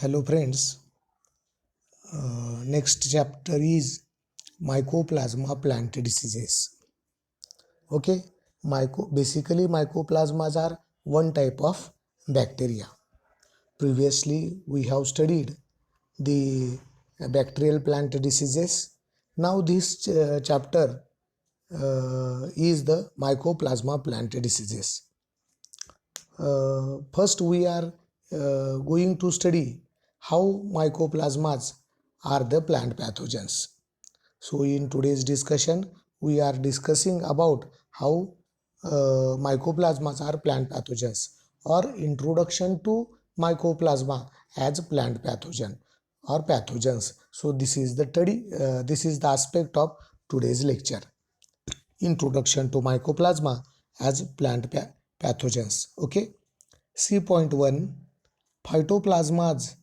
Hello friends, next chapter is Mycoplasma plant diseases. Okay, basically mycoplasmas are one type of bacteria. Previously we have studied the bacterial plant diseases. Now this chapter is the Mycoplasma plant diseases. First we are going to study how mycoplasmas are the plant pathogens. So in today's discussion we are discussing about how mycoplasmas are plant pathogens, or introduction to mycoplasma as plant pathogen or pathogens. So this is the aspect of today's lecture. Introduction to mycoplasma as plant pathogens. Okay. C point 1, phytoplasmas.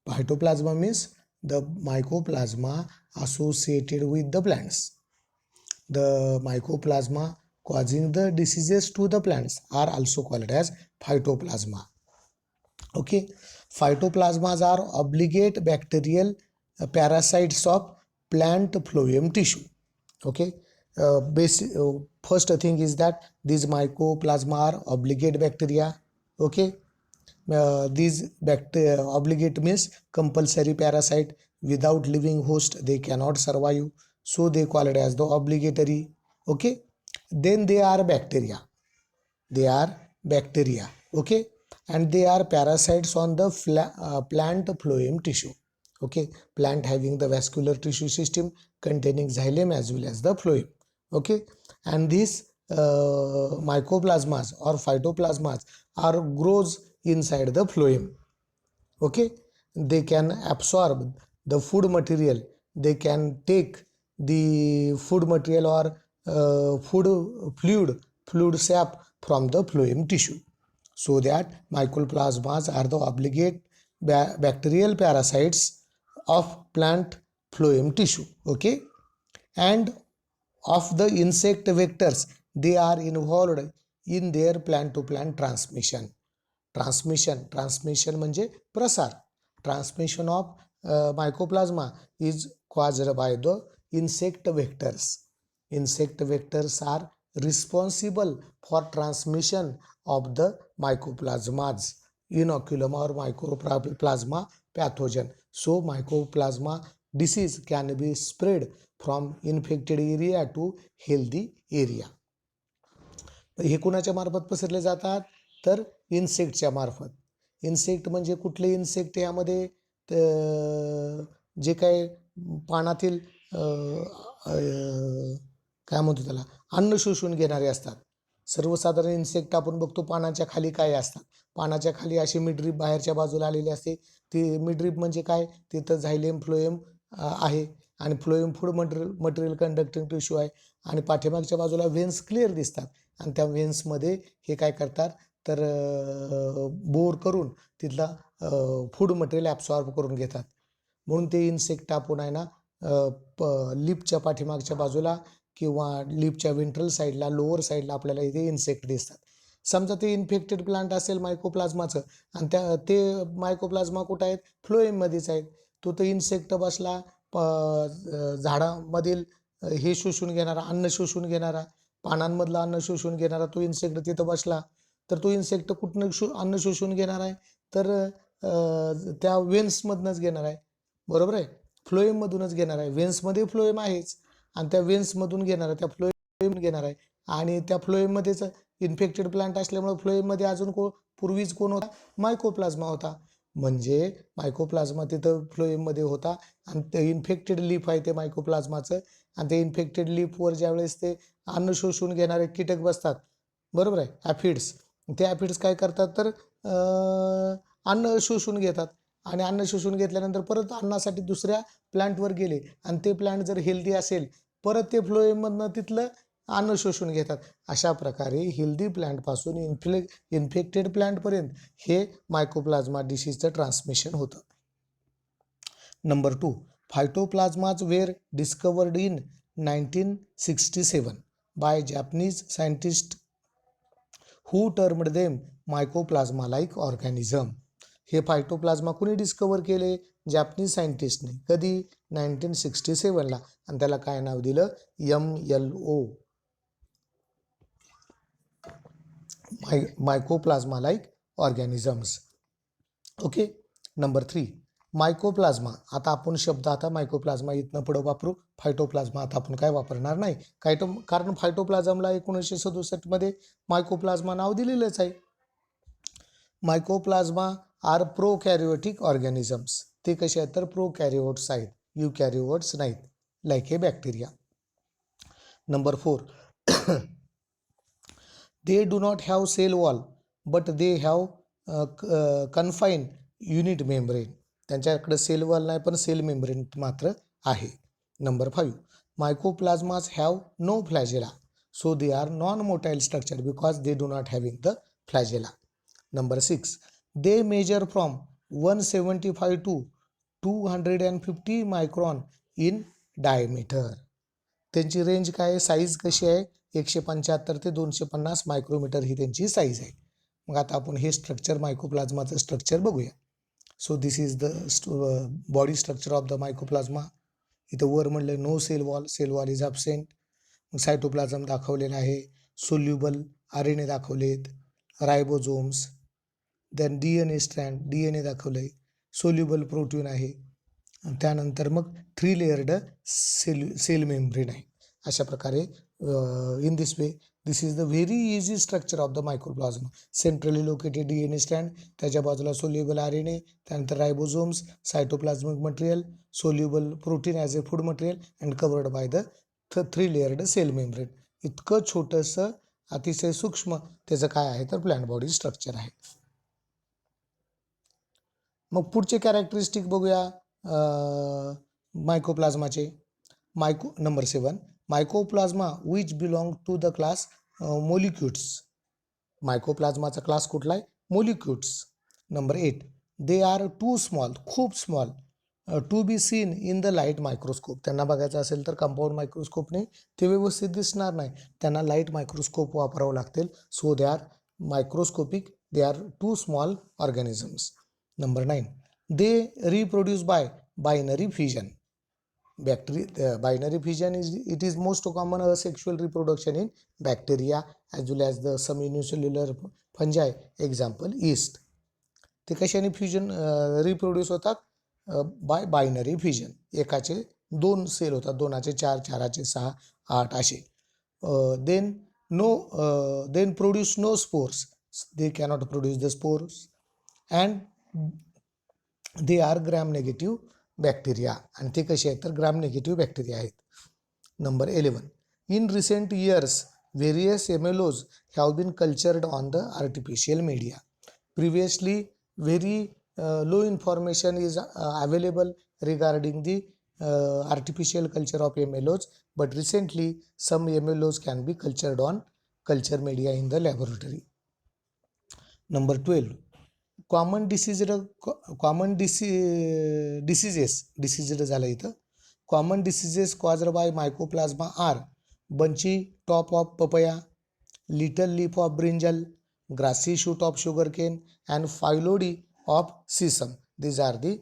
Phytoplasma means the mycoplasma associated with the plants. The mycoplasma causing the diseases to the plants are also called as phytoplasma. Okay, phytoplasmas are obligate bacterial parasites of plant phloem tissue. Okay, first thing is that these mycoplasma are obligate bacteria. Okay, these bacteria, obligate means compulsory parasite. Without living host they cannot survive, so they call it as the obligatory. Okay, then they are bacteria. Okay, and they are parasites on the plant phloem tissue. Okay, plant having the vascular tissue system containing xylem as well as the phloem. Okay, and these mycoplasmas or phytoplasmas are grows inside the phloem. Okay, they can absorb the food material, they can take the food material or fluid sap from the phloem tissue. So that mycoplasmas are the obligate bacterial parasites of plant phloem tissue. Okay, and of the insect vectors, they are involved in their plant to plant transmission. Transmission म्हणजे प्रसार. Transmission of mycoplasma is caused by the insect vectors. Insect vectors are responsible for transmission of the mycoplasmas, inoculum or mycoplasma pathogen. So mycoplasma disease can be spread from infected area to healthy area. हे कुणाच्या मार्फत पसरले जातात तर इन्सेक्टच्या मार्फत. Insect म्हणजे कुठले insect, यामध्ये जे काय पानातील काय म्हणतो त्याला अन्न शोषून घेणारे असतात. सर्वसाधारण इन्सेक्ट आपण बघतो पानाच्या खाली काय असतात, पानाच्या खाली अशी मिडरीप बाहेरच्या बाजूला आलेली असते. ती मिडरीप म्हणजे काय, तिथं झायलेम फ्लोएम आहे आणि phloem food material conducting tissue आहे आणि पाठीमागच्या बाजूला व्हेन्स क्लिअर दिसतात आणि त्या व्हेन्समध्ये हे काय करतात तर बोर करून तिथला फूड मटेरियल ॲब्सॉर्ब करून घेतात. म्हणून ते इन्सेक्ट आपण आहे ना लिपच्या पाठीमागच्या बाजूला किंवा लिपच्या वेंट्रल साईडला लोअर साईडला आपल्याला इथे इन्सेक्ट दिसतात. समजा ते इन्फेक्टेड प्लांट असेल मायकोप्लाझ्माचं आणि ते मायकोप्लाझ्मा कुठं आहेत, फ्लोएममध्येच आहेत. तो इन्सेक्ट बसला झाडामधील हे शोषून घेणारा, अन्न शोषून घेणारा, पानांमधलं अन्न शोषून घेणारा तो इन्सेक्ट तिथं बसला तर तो इन्सेक्ट कुठनं अन्न शोषून घेणार आहे तर त्या वेन्समधूनच घेणार आहे. बरोबर आहे, फ्लोएममधूनच घेणार आहे. वेन्समध्ये फ्लोएम आहेच आणि त्या वेन्समधून घेणार आहे, त्या फ्लोएम घेणार आहे आणि त्या फ्लोएममध्येच इन्फेक्टेड प्लांट असल्यामुळे फ्लोएममध्ये अजून पूर्वीच कोण होता, मायकोप्लाझ्मा होता. म्हणजे मायकोप्लाझ्मा तिथं फ्लोएममध्ये होता आणि ते इन्फेक्टेड लीफ आहे ते मायकोप्लाझ्माचं आणि ते इन्फेक्टेड लीफवर ज्यावेळेस ते अन्न शोषून घेणारे कीटक बसतात, बरोबर आहे, ॲफिड्स. ते ॲफिड्स काय करतात तर अन्न शोषून घेतात आणि अन्न शोषून घेतल्यानंतर परत अन्नासाठी दुसऱ्या प्लांटवर गेले आणि ते प्लांट जर हेल्दी असेल परत ते फ्लोएममधनं तिथलं अन्न शोषून घेतात. अशा प्रकारे हेल्दी प्लांटपासून इन्फेक्टेड प्लांटपर्यंत हे मायकोप्लाझ्मा डिसीजचं ट्रान्समिशन होतं. Number 2, phytoplasmas were discovered in 1967 by Japanese scientist who termed them mycoplasma like organism. हे फायटोप्लाझ्मा कुणी डिस्कवर केले? जॅपनीज सायंटिस्टने. कधी? 1967ला. आणि त्याला काय नाव दिलं? MLO, mycoplasma like organisms. Okay. Number 3, mycoplasma. आता आपण शब्द मायकोप्लाझ्मा इथनं पुढं वापरू. फायटोप्लाझ्मा आता आपण काय वापरणार नाही. कारण फायटोप्लाझमला 1967मध्ये मायकोप्लाझ्मा नाव दिलेलंच आहे. मायकोप्लाझ्मा आर प्रोकॅरियोटिक ऑर्गॅनिझम्स. ते कसे आहेत? तर प्रोकॅरियोट्स आहेत, युकॅरियोट्स नाहीत, like A bacteria. Number 4, they do not have cell wall but they have confined unit membrane. त्यांच्याकडे सेल वॉल नाही पण सेल मेम्ब्रेन मात्र आहे. Number 5, mycoplasmas have no flagella, so they are non motile structure because they do not having the flagella. Number 6, they measure from 175 to 250 micron in diameter. त्यांची range काय आहे? Size कशी आहे? 175 ते 250 मायक्रोमीटर ही त्यांची size आहे. मग आता आपण हे स्ट्रक्चर, मायकोप्लाझ्माचं स्ट्रक्चर बघूया. So this is the body structure of the mycoplasma. इथं वर म्हणलं no cell wall, cell wall is absent. मग सायटोप्लाझम दाखवलेलं आहे, सोल्युबल RNA दाखवलेत, ribosomes, then DNA strand, DNA दाखवलं आहे, सोल्युबल प्रोटीन आहे, त्यानंतर मग 3 लेयर्ड सेल मेम्ब्रेन आहे. अशा प्रकारे in this way this is the very easy structure of the microplasma. Centrally located DNA स्टँड, त्याच्या बाजूला सोल्युबल RNA, त्यानंतर ribosomes, cytoplasmic material, soluble protein as a food material and covered by the 3 layered cell membrane. इतकं छोटंसं, अतिशय सूक्ष्म त्याचं काय आहे तर प्लॅन्ट बॉडी स्ट्रक्चर आहे. मग पुढचे कॅरेक्टरिस्टिक बघूया मायकोप्लाझ्माचे. Number 7, mycoplasma which belong to the class mollicutes. मायकोप्लाझ्माचा क्लास कुठला आहे? Mollicutes. Number 8, they are too small, खूप small, to be seen in the light microscope. त्यांना बघायचं असेल तर कंपाऊंड मायक्रोस्कोपने ते व्यवस्थित दिसणार नाही, त्यांना लाईट मायक्रोस्कोप वापरावं लागतील. So they are microscopic, they are too small organisms. Number 9, they reproduce by binary fission. Binary fission is most common asexual reproduction in bacteria as well as the some unicellular fungi, example yeast. ते कशाने fusion reproduce होतात? By binary fusion. एकाचे 2 sale होतात, 2चे 4, 4चे 6, 8 असे. Then produce no spores, they cannot produce the spores and they are gram negative bacteria. आणि ते कसे आहेत तर ग्राम नेगेटिव्ह बॅक्टेरिया आहेत. Number 11, in recent years various MLOs have been cultured on the artificial media. Previously very low information is available regarding the artificial culture of MLOs, but recently some MLOs can be cultured on culture media in the laboratory. Number 12, common diseases झालं इथं. Common diseases caused by mycoplasma are bunchy top of papaya, little leaf of brinjal, grassy shoot of sugarcane and phyllody of sesame. These are the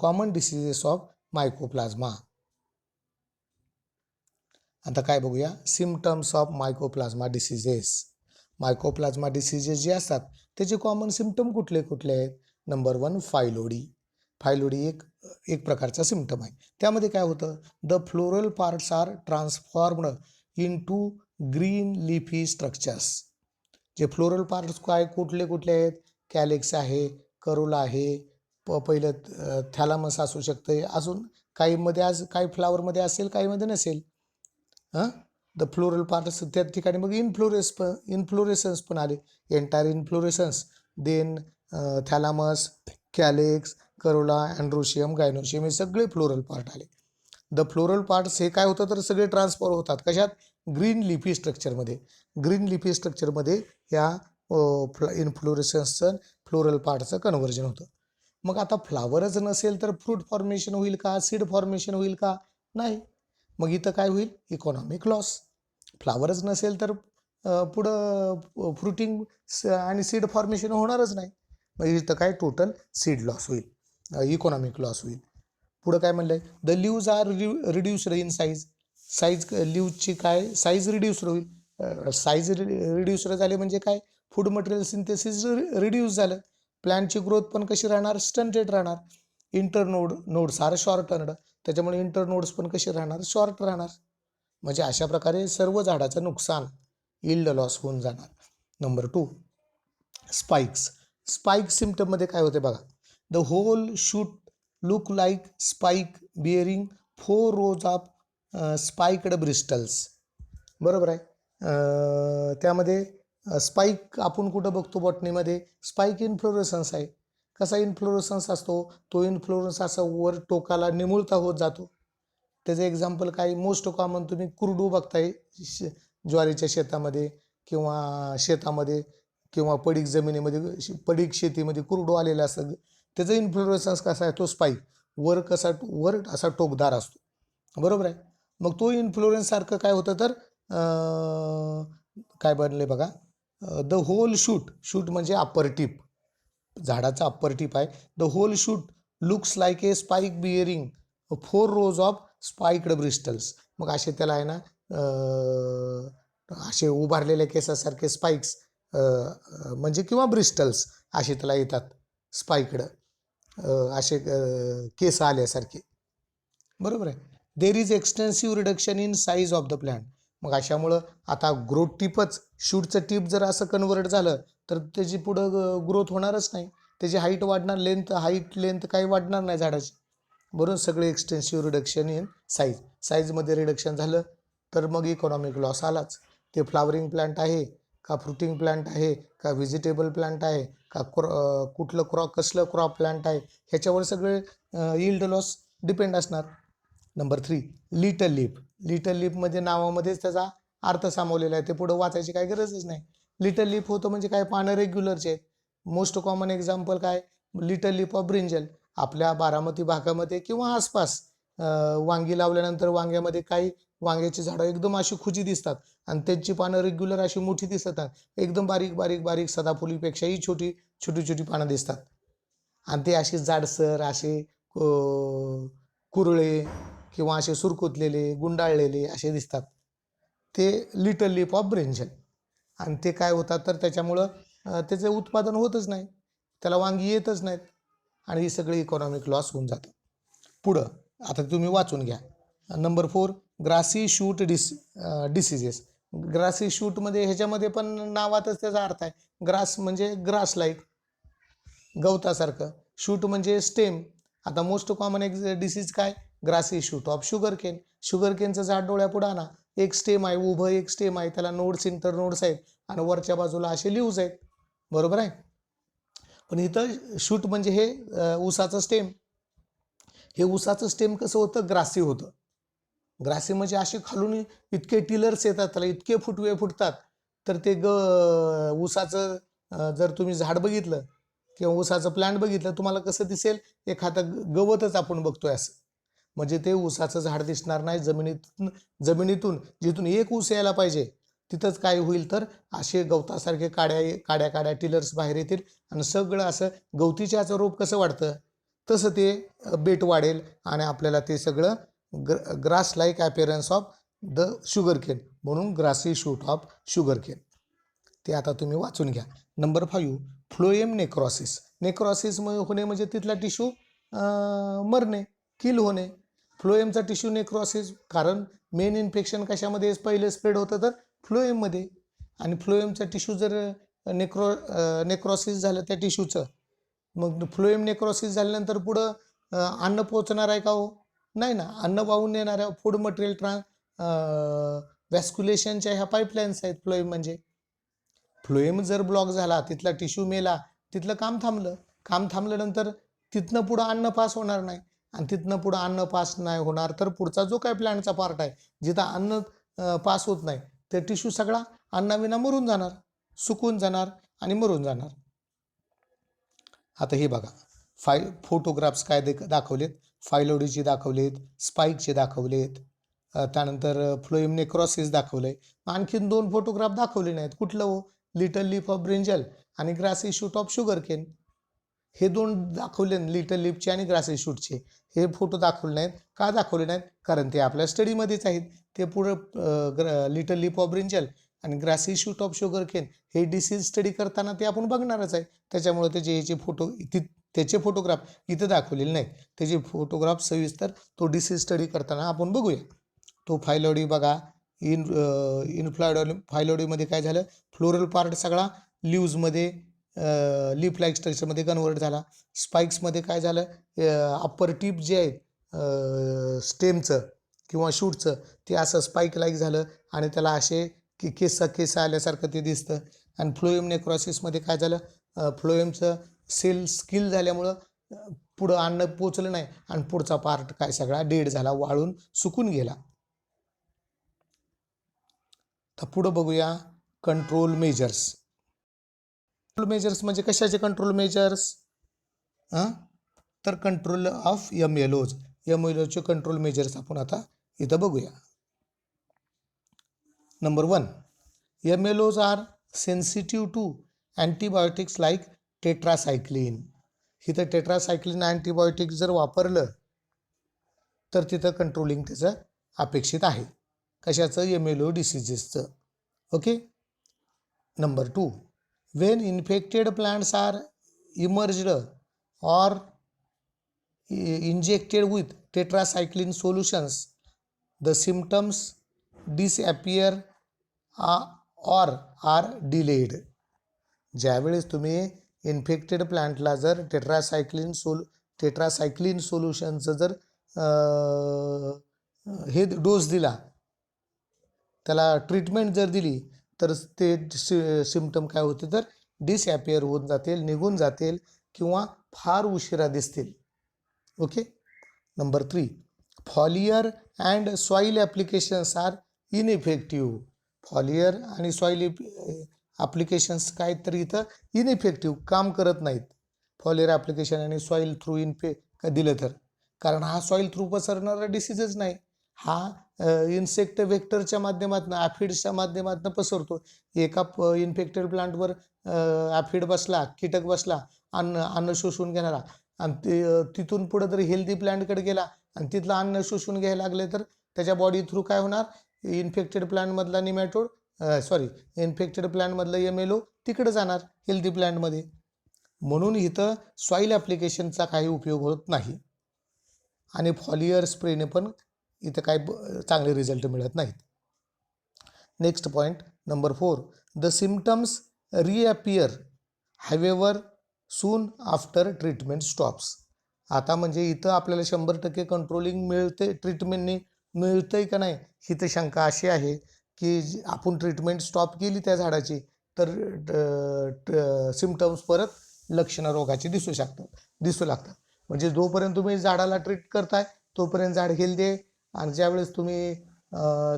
common diseases of mycoplasma. आता काय बघूया? Symptoms of mycoplasma diseases. मायकोप्लाझ्मा डिसिजेस जे असतात त्याचे common symptom कुठले कुठले आहेत? नंबर 1, फायलोडी. फायलोडी एक प्रकारचा सिम्पटम आहे. त्यामध्ये काय होतं? The floral parts are transformed into green leafy structures. जे फ्लोरल पार्ट्स काय कुठले कुठले आहेत? कॅलेक्स आहे, करोला आहे, पहिलं थॅलामस असू शकतं, अजून काहीमध्ये काही फ्लावरमध्ये असेल, काहीमध्ये नसेल. द फ्लोरल पार्ट्स त्या ठिकाणी मग इनफ्लोरेसन्स पण आले, entire inflorescence, then thalamus, calyx, corolla, androecium, gynoecium हे सगळे फ्लोरल पार्ट आले. द फ्लोरल पार्ट्स हे काय होतं तर सगळे ट्रान्सफर होतात कशात? ग्रीन लिफी स्ट्रक्चरमध्ये. ग्रीन लिफी स्ट्रक्चरमध्ये ह्या इनफ्लोरेसन्सचं फ्लोरल पार्टचं कन्व्हर्जन होतं. मग आता फ्लावरच नसेल तर फ्रूट फॉर्मेशन होईल का? सीड फॉर्मेशन होईल का? नाही. मग इथं काय होईल? Economic loss. फ्लावरच नसेल तर पुढं फ्रुटिंग आणि सीड फॉर्मेशन होणारच नाही. मग इथं काय टोटल सीड लॉस होईल, इकॉनॉमिक लॉस होईल. पुढं काय म्हणलंय, the leaves are reduced in size. Size लिव्जची काय साईज रिड्यूस्ड होईल. साईज रिड्यूस्ड झाले म्हणजे काय, फूड मटेरियल सिंथेसिस रिड्यूस झालं. प्लांटची ग्रोथ पण कशी राहणार, स्टंटेड राहणार. नोड्स आर शॉर्टनड, त्याच्यामुळे नोड्स पण कसे राहणार, शॉर्ट राहणार. म्हणजे अशा प्रकारे सर्व झाडाचं नुकसान, यील्ड लॉस होऊन जाणार. Number 2, spikes. स्पाइक सिम्पटममध्ये काय होते बघा, the whole shoot look like spike bearing 4 rows of spiked bristles. बरोबर आहे. त्यामध्ये स्पाइक आपण कुठं बघतो बॉटनीमध्ये, स्पाइक इन्फ्लोरेसन्स आहे. कसा इन्फ्लोरेसन्स असतो, तो इन्फ्लोरेन्स असा वर टोकाला निमुळता होत जातो. त्याचं एक्झाम्पल काय, मोस्ट कॉमन तुम्ही कुरडू बघताय ज्वारीच्या शेतामध्ये किंवा पडीक जमिनीमध्ये, पडीक शेतीमध्ये कुरडू आलेला असतं. त्याचं इन्फ्लोरेसन्स कसा आहे, तो स्पाइक वर असा टोकदार असतो. बरोबर आहे. मग तो इन्फ्लोरेन्स सारखं काय होतं तर काय बनले बघा, द होल शूट म्हणजे अप्पर टिप, झाडाचा अप्पर टिप आहे. The whole shoot looks like a spike bearing 4 rows of spiked bristles. मग असे त्याला आहे ना, असे उभारलेल्या केसासारखे स्पाइक्स म्हणजे किंवा ब्रिस्टल्स असे त्याला येतात, स्पाइक्ड असे केस आल्यासारखे. बरोबर आहे. There is extensive reduction in size of the plant. मग अशामुळं आता ग्रोथ टिपच, शूटचं टिप जर असं कन्वर्ट झालं तर त्याची पुढं ग्रोथ होणारच नाही, त्याची हाईट वाढणार, लेंथ काही वाढणार नाही झाडाची. बरोबर. सगळे एक्सटेन्सिव्ह रिडक्शन इन साईजमध्ये रिडक्शन झालं तर मग इकॉनॉमिक लॉस आलाच. ते फ्लावरिंग प्लांट आहे का, फ्रुटिंग प्लांट आहे का, व्हेजिटेबल प्लांट आहे का, कुठलं कसलं क्रॉप प्लांट आहे, ह्याच्यावर सगळे यील्ड लॉस डिपेंड असणार. नंबर 3, लिटल लीफमध्ये नावामध्येच त्याचा अर्थ सामावलेला आहे, ते पुढं वाचायची काही गरजच नाही. लिटल लीफ होतं म्हणजे काय, पानं रेग्युलरचे आहेत. मोस्ट कॉमन एक्झाम्पल काय, लिटल लीफ ऑफ ब्रिंजल. आपल्या बारामती भागामध्ये किंवा आसपास वांगी लावल्यानंतर वांग्यामध्ये काही वांग्याची झाडं एकदम अशी खुजी दिसतात आणि त्यांची पानं रेग्युलर अशी मोठी दिसतात, एकदम बारीक सदाफुलीपेक्षाही छोटी पानं दिसतात आणि ते अशी जाडसर असे कुरळे किंवा असे सुरकुतलेले गुंडाळलेले असे दिसतात. ते लिटल लीफ ऑफ ब्रिंजल. आणि ते काय होतात तर त्याच्यामुळं त्याचं उत्पादन होतच नाही, त्याला वांगी येतच नाहीत आणि ही सगळी इकॉनॉमिक लॉस होऊन जातं. पुढं आता तुम्ही वाचून घ्या. Number 4, grassy shoot diseases. Grassy शूटमध्ये ह्याच्यामध्ये पण नावातच त्याचा अर्थ आहे, ग्रास म्हणजे ग्रास लाईक, गवतासारखं. शूट म्हणजे स्टेम. आता मोस्ट कॉमन एक डिसीज काय, ग्रासी शूट ऑफ शुगरकेनचं झाड डोळ्यापुढं आणा, एक स्टेम आहे, उभं एक स्टेम आहे, त्याला नोड्स इंटरनोड्स आहेत आणि वरच्या बाजूला असे लिव्ज आहेत. बरोबर आहे. पण इथं शूट म्हणजे हे ऊसाचं स्टेम. हे ऊसाचं स्टेम कसं होतं, ग्रासी होतं. ग्रासी म्हणजे असे खालून इतके टिलर्स येतात त्याला, इतके फुटवे फुटतात तर ते ऊसाचं जर तुम्ही झाड बघितलं किंवा ऊसाचं प्लांट बघितलं, तुम्हाला कसं दिसेल, एखादं गवतच आपण बघतोय असं. म्हणजे ते ऊसाचं झाड दिसणार नाही. जमिनीतून जिथून एक ऊस यायला पाहिजे तिथंच काय होईल तर असे गवतासारखे काड्या टिलर्स बाहेर येतील आणि सगळं असं गवतीच्याचं रोप कसं वाढतं तसं ते बेट वाढेल आणि आपल्याला ते सगळं grass like appearance of the sugarcane, म्हणून ग्रासी शूट ऑफ शुगरकेन. ते आता तुम्ही वाचून घ्या. नंबर 5, फ्लोएम नेक्रोसिस होणे म्हणजे तिथला टिश्यू मरणे, किल होणे. फ्लोएमचा टिश्यू नेक्रोसिस, कारण मेन इन्फेक्शन कशामध्ये पहिले स्प्रेड होतं तर फ्लोएममध्ये. आणि फ्लोएमचा टिश्यू जर नेक्रोसिस झालं त्या टिश्यूचं, मग फ्लोएम नेक्रोसिस झाल्यानंतर पुढं अन्न पोचणार आहे का हो, नाही ना. अन्न वाहून नेणाऱ्या फूड मटेरियल व्हॅस्क्युलेशनच्या ह्या पाईपलाईन्स आहेत फ्लोएम म्हणजे. फ्लोएम जर ब्लॉक झाला, तिथला टिश्यू मेला, तिथलं काम थांबल्यानंतर तिथनं पुढं अन्न पास होणार नाही आणि तिथनं पुढं अन्न पास नाही होणार तर पुढचा जो काय प्लांटचा पार्ट आहे जिथं अन्न पास होत नाही ते टिश्यू सगळा अन्नाविना मरून जाणार, सुकून जाणार आणि मरून जाणार. आता हे बघा, फोटोग्राफ्स काय दाखवलेत, फायलोडीचे दाखवलेत, स्पाइकचे दाखवलेत, त्यानंतर फ्लोएम नेक्रोसिस दाखवलंय. आणखीन 2 फोटोग्राफ दाखवले नाहीत. कुठलं हो, लिटल लीफ ऑफ ब्रिंजल आणि ग्रासी शूट ऑफ शुगरकेन. हे दोन दाखवले लिटल लीफचे आणि ग्रासी शूटचे, हे फोटो दाखवले नाहीत. का दाखवले नाहीत? कारण ते आपल्या स्टडीमध्येच आहेत. ते पुढं लिटल लीफ ऑफ ब्रिंजल आणि grassy shoot of sugar cane हे डिसीज स्टडी करताना ते आपण बघणारच आहे. त्याच्यामुळे त्याचे फोटो त्याचे फोटोग्राफ इथं दाखवलेले नाहीत. त्याचे फोटोग्राफ सविस्तर तो डिसीज स्टडी करताना आपण बघूया. तो फायलॉडी बघा. फायलॉडीमध्ये काय झालं, फ्लोरल पार्ट सगळा लीव्जमध्ये लीफ लाईक स्ट्रक्चरमध्ये कन्वर्ट झाला. स्पाइक्समध्ये काय झालं, अप्पर टिप जे आहे स्टेमचं किंवा शूटचं ते असं स्पाइक लाईक झालं आणि त्याला असे केस आल्यासारखं ते दिसतं. आणि फ्लोएम नेक्रॉसिसमध्ये काय झालं, फ्लोएमचं सेल स्किल झाल्यामुळं पुढं अन्न पोचलं नाही आणि पुढचा पार्ट काय सगळा डेड झाला, वाळून सुकून गेला. तर पुढं बघूया कंट्रोल मेजर्स. कंट्रोल मेजर्स म्हणजे कशाचे कंट्रोल मेजर्स? तर कंट्रोल ऑफ MLOज. MLOचे कंट्रोल मेजर्स आपण आता इथं बघूया. नंबर 1, MLOज are sensitive to antibiotics like tetracycline. इथं टेट्रासायक्लिन अँटीबायोटिक जर वापरलं तर तिथं कंट्रोलिंग त्याचं अपेक्षित आहे. कशाचं? MLO डिसीजेसचं. Okay. Number 2, when infected plants are immersed or injected with tetracycline solutions, the symptoms disappear or are delayed. ज्यावेळेस तुम्ही इन्फेक्टेड प्लांटला जर टेट्रासायक्लिन सोल्युशनचं जर हे डोस दिला, त्याला ट्रीटमेंट जर दिली, तर ते सिम्पटम काय होते, तर डिसॲपियर होऊन जातील, निघून जातील किंवा फार उशिरा दिसतील. Okay. Number 3, foliar and soil applications are ineffective. Foliar आणि सॉईल ॲप्लिकेशन्स काय तर इथं इनइफेक्टिव्ह काम करत नाहीत. फॉलियर ॲप्लिकेशन आणि सॉईल थ्रू दिलं तर, कारण हा सॉईल थ्रू पसरणारा डिसीजच नाही, हा इन्सेक्ट वेक्टरच्या माध्यमातून, ॲफिड्सच्या माध्यमातून पसरतो. एका इन्फेक्टेड प्लांटवर ॲफिड बसला, कीटक बसला, अन्न शोषून घेणारा, आणि तिथून पुढं जर हेल्दी प्लांटकडे गेला आणि तिथलं अन्न शोषून घ्यायला लागले तर त्याच्या बॉडी थ्रू काय होणार, इन्फेक्टेड प्लांटमधला इन्फेक्टेड प्लांटमधलं MLO तिकडे जाणार हेल्दी प्लांटमध्ये. म्हणून इथं सॉईल ॲप्लिकेशनचा काही उपयोग होत नाही आणि फॉलियर स्प्रेने पण इथं काय चांगले रिझल्ट मिळत नाहीत. Next point number 4, the symptoms reappear हायवेवर सून आफ्टर ट्रीटमेंट स्टॉप्स. आता म्हणजे इथं आपल्याला 100% कंट्रोलिंग मिळते, ट्रीटमेंटने मिळतंय का नाही, ही तर शंका अशी आहे की आपण ट्रीटमेंट स्टॉप केली त्या झाडाची तर सिम्पटम्स परत लक्षणं रोगाची दिसू लागतात. म्हणजे जोपर्यंत तुम्ही झाडाला ट्रीट करताय तोपर्यंत झाड हेल्दी आहे, आणि ज्यावेळेस तुम्ही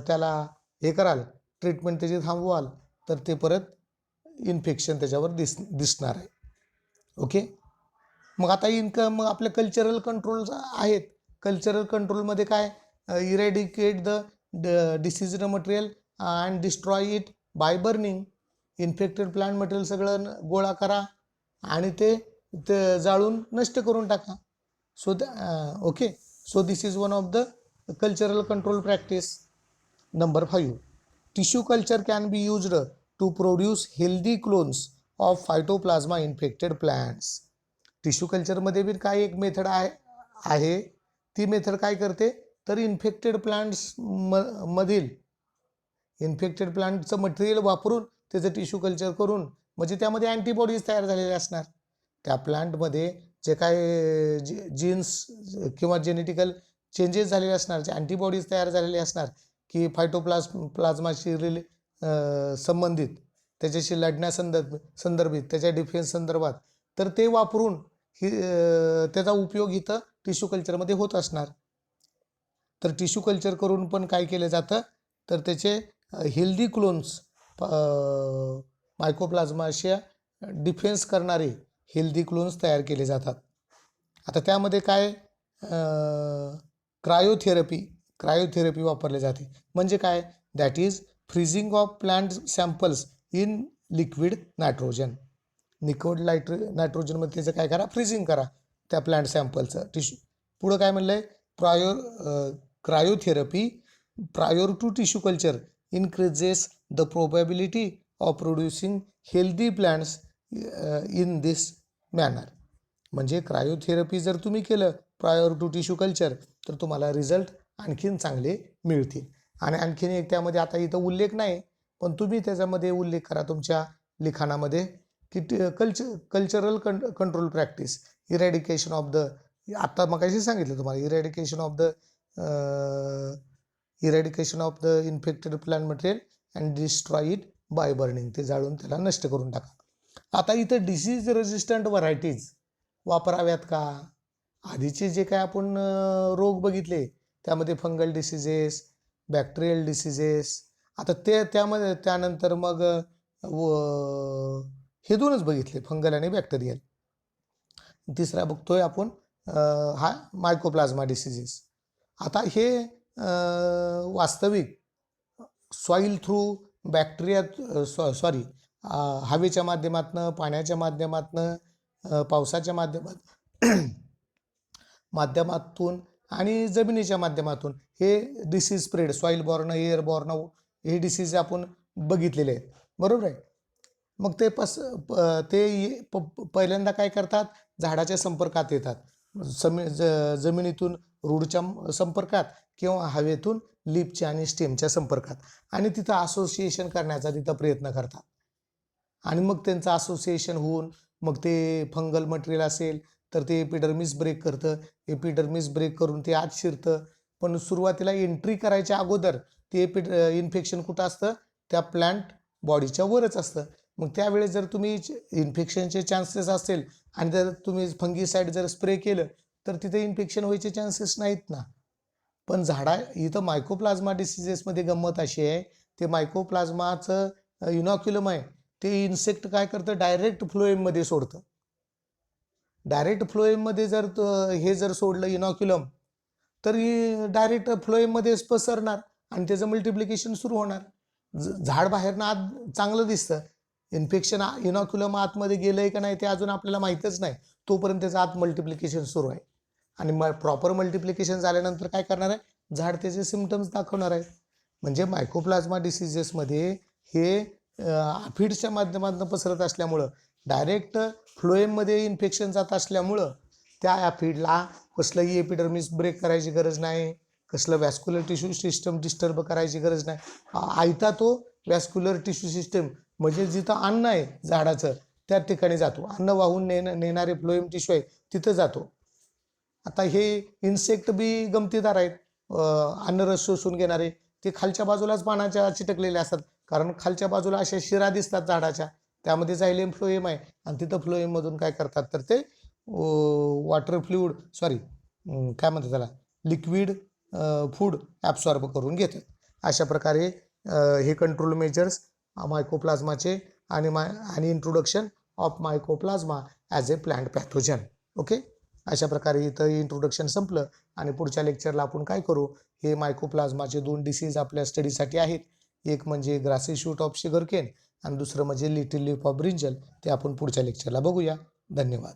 त्याला हे कराल, ट्रीटमेंट त्याची थांबवाल, तर ते परत इन्फेक्शन त्याच्यावर दिसणार आहे. ओके. मग आता मग आपले कल्चरल कंट्रोल्स आहेत. कल्चरल कंट्रोलमध्ये काय, eradicate the deceased material and destroy it by burning. Infected plant material सगळं गोळा करा आणि ते जाळून नष्ट करून टाका. Okay. So this is one of the cultural control practice. Number 5, tissue culture can be used to produce healthy clones of phytoplasma infected plants. Tissue कल्चरमध्ये बी काय एक मेथड आहे, ती मेथड काय करते, तर इन्फेक्टेड प्लांट्समधील इन्फेक्टेड प्लांटचं मटेरियल वापरून त्याचं टिश्यू कल्चर करून, म्हणजे त्यामध्ये अँटीबॉडीज तयार झालेले असणार. त्या प्लांटमध्ये जे काय जीन्स किंवा जेनेटिकल चेंजेस झालेले असणार, जे अँटीबॉडीज तयार झालेले असणार की प्लाझ्माशी संबंधित, त्याच्याशी लढण्यासंदर्भित, त्याच्या डिफेन्स संदर्भात, तर ते वापरून त्याचा उपयोग इथं टिश्यू कल्चरमध्ये होत असणार. तर टिश्यू कल्चर करून पण काय केलं जातं, तर त्याचे हेल्दी क्लोन्स, मायकोप्लाझ्माशी डिफेन्स करणारे हेल्दी क्लोन्स तयार केले जातात. आता त्यामध्ये काय क्रायोथेरपी वापरले जाते. म्हणजे काय, that is freezing of plant samples in liquid nitrogen. Liquid नायट्रोजनमध्ये त्याचं काय करा, फ्रीजिंग करा त्या प्लांट सॅम्पलचं टिश्यू. पुढं काय म्हणलं आहे, cryotherapy prior to tissue culture increases the probability of producing healthy plants in this manner. म्हणजे क्रायोथेरपी जर तुम्ही केलं प्रायोर टू टिश्यू कल्चर तर तुम्हाला रिझल्ट आणखीन चांगले मिळतील. आणि आणखीन एक त्यामध्ये आता इथं उल्लेख नाही, पण तुम्ही त्याच्यामध्ये उल्लेख करा तुमच्या लिखाणामध्ये की cultural control practice, eradication of the, आता मगाशी सांगितलं तुम्हाला, eradication of the infected plant material and destroy it by burning, ते जाळून त्याला नष्ट करून टाका. आता इथं डिसीज रेजिस्टंट व्हरायटीज वापराव्यात का? आधीचे जे काय आपण रोग बघितले त्यामध्ये फंगल डिसिजेस, बॅक्टेरियल डिसिजेस, आता त्यामध्ये त्यानंतर मग हे दोनच बघितले, फंगल आणि बॅक्टेरियल. तिसरा बघतोय आपण हा मायकोप्लाझ्मा डिसिजेस. आता हे वास्तविक सॉईल थ्रू बॅक्टेरिया हवेच्या माध्यमातून, पाण्याच्या माध्यमातून, पावसाच्या माध्यमातून आणि जमिनीच्या माध्यमातून हे disease spread, soil born, air born, हे डिसीज आपण बघितलेले आहेत, बरोबर आहे. मग ते पहिल्यांदा काय करतात, झाडाच्या संपर्कात येतात, जमिनीतून रूटच्या संपर्कात किंवा हवेतून लीफच्या आणि स्टेमच्या संपर्कात, आणि तिथं असोसिएशन करण्याचा तिथं प्रयत्न करतात. आणि मग त्यांचं असोसिएशन होऊन मग ते फंगल मटेरियल असेल तर ते एपिडर्मिस ब्रेक करतं, एपिडर्मिस ब्रेक करून ते आत शिरतं. पण सुरुवातीला एंट्री करायच्या अगोदर ते इन्फेक्शन कुठं असतं, त्या प्लांट बॉडीच्या वरच असतं. मग त्यावेळेस जर तुम्ही इन्फेक्शनचे चान्सेस असेल आणि जर तुम्ही फंगीसाईड जर स्प्रे केलं तर तिथे इन्फेक्शन व्हायचे चान्सेस नाहीत ना. पण इथं मायकोप्लाझ्मा डिसिजेसमध्ये गंमत अशी आहे, ते मायकोप्लाझ्माचं इनॉक्युलम आहे, ते इन्सेक्ट काय करतं, डायरेक्ट फ्लोएममध्ये सोडतं. डायरेक्ट फ्लोएममध्ये जर सोडलं इनॉक्युलम तर डायरेक्ट फ्लोएममध्येच पसरणार आणि त्याचं मल्टिप्लिकेशन सुरू होणार. झाड बाहेरनं आत चांगलं दिसतं, इन्फेक्शन इनॉक्युलम आतमध्ये गेलंय का नाही ते अजून आपल्याला माहीतच नाही, तोपर्यंत त्याचं आत मल्टिप्लिकेशन सुरू आहे. आणि प्रॉपर मल्टिप्लिकेशन झाल्यानंतर काय करणार आहे, झाड त्याचे सिम्पटम्स दाखवणार आहे. म्हणजे मायकोप्लाझ्मा डिसिजेसमध्ये हे फिड्सच्या माध्यमातून पसरत असल्यामुळं, डायरेक्ट फ्लोएममध्ये इन्फेक्शन जात असल्यामुळं त्या ॲफिडला कसलंही एपिडर्मिस ब्रेक करायची गरज नाही, कसलं वॅस्क्युलर टिश्यू सिस्टम डिस्टर्ब करायची गरज नाही. आयता तो वॅस्क्युलर टिश्यू सिस्टम म्हणजे जिथं अन्न आहे झाडाचं त्या ठिकाणी जातो, अन्न वाहून नेणारे फ्लोएम टिश्यू आहे तिथं जातो. आता हे इन्सेक्ट बी गमतीदार आहेत, अन्नरस शोषून घेणारे, ते खालच्या बाजूलाच पानाच्या चिटकलेले असतात, कारण खालच्या बाजूला अशा शिरा दिसतात झाडाच्या, त्यामध्ये जायलेम फ्लोएम आहे आणि तिथं फ्लोएममधून काय करतात तर ते वॉटर फ्लुइड काय म्हणतात त्याला, लिक्विड फूड ॲब्सॉर्ब करून घेतात. अशा प्रकारे हे कंट्रोल मेजर्स मायकोप्लाझ्माचे आणि introduction of mycoplasma as a plant pathogen. Okay, अशा प्रकारे इथं इंट्रोडक्शन संपलं आणि पुढच्या लेक्चरला आपण काय करू, हे मायकोप्लाझ्माचे 2 डिसीज आपल्या स्टडीसाठी आहेत. एक म्हणजे ग्रासी शूट ऑफ शुगरकेन आणि दुसरं म्हणजे लिटिल लीफ ऑफ ब्रिंजल. ते आपण पुढच्या लेक्चरला बघूया. धन्यवाद.